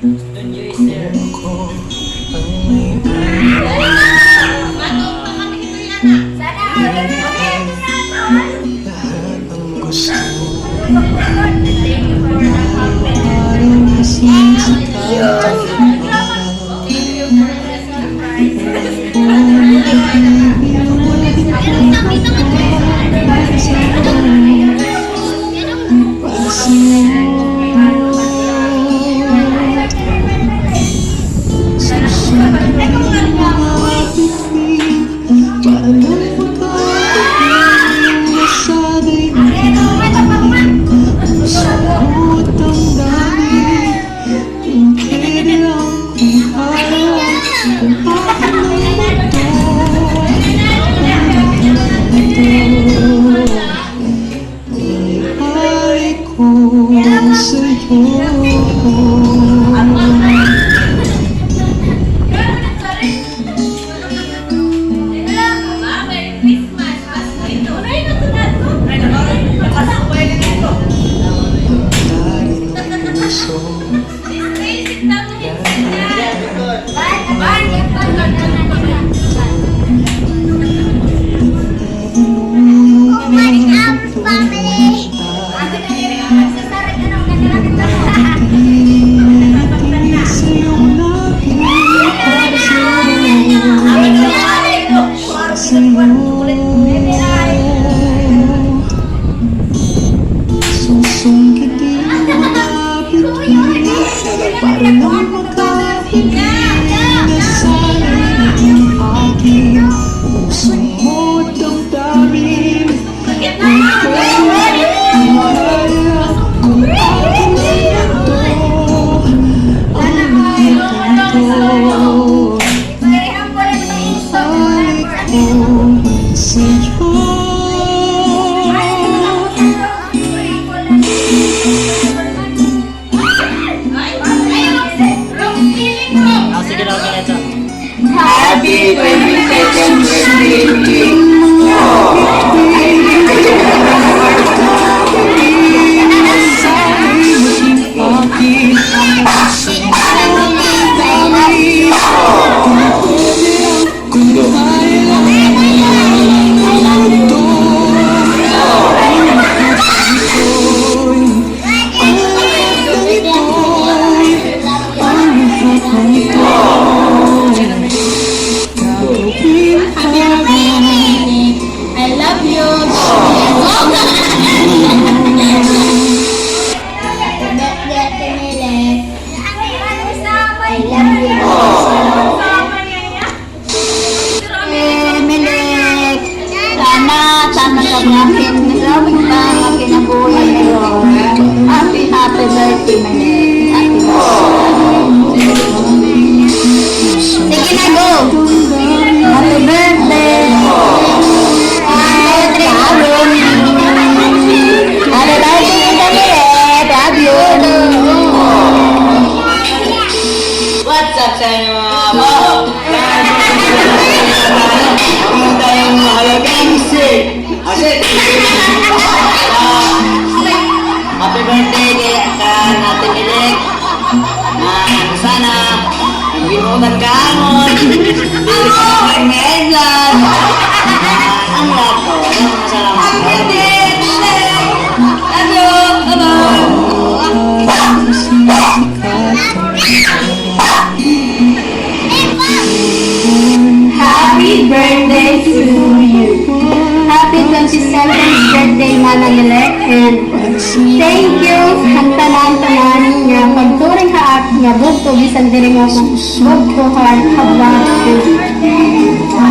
Studio is there. Happy 22nd birthday to you. Happy birthday, my name. Happy birthday. Sige na, go! Happy birthday! Happy birthday, love you! What's up sa inyo mga amo? Huwag tayong mahalagang sing! Happy birthday kay natin Ilek. Sana nagbinutan ka amon. Hindi ka ngayon lang. Ang lahat ko. Salamat. Happy birthday to you. Happy 27th birthday, Manang Ilek, and thank you ang tanan-tanan niya pagturing ka at niya bugto bisan diri nga kung bugto heart habang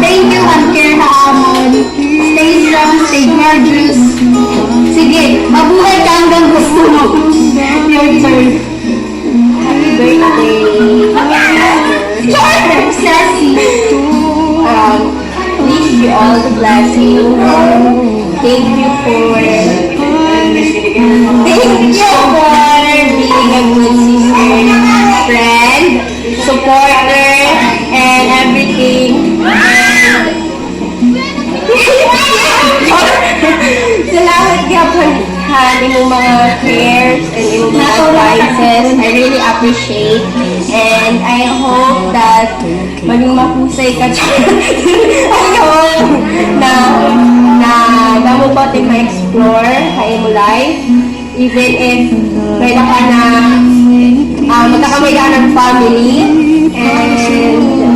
thank you and care ha amon. Stay strong, stay gorgeous. Sige, mabuhay ka hanggang gusto mo. Your turn. Happy birthday. Sassy. Wish you all the blessings. Thank you for being a good sister, friend, supporter, and everything. Salamat ka po sa inyong mga prayers and mo mga advices. I really appreciate. And I hope that maging mahusay ka na damo pa din ma-explore sa imo life. Even if may ka na magkakamay ka ng family. And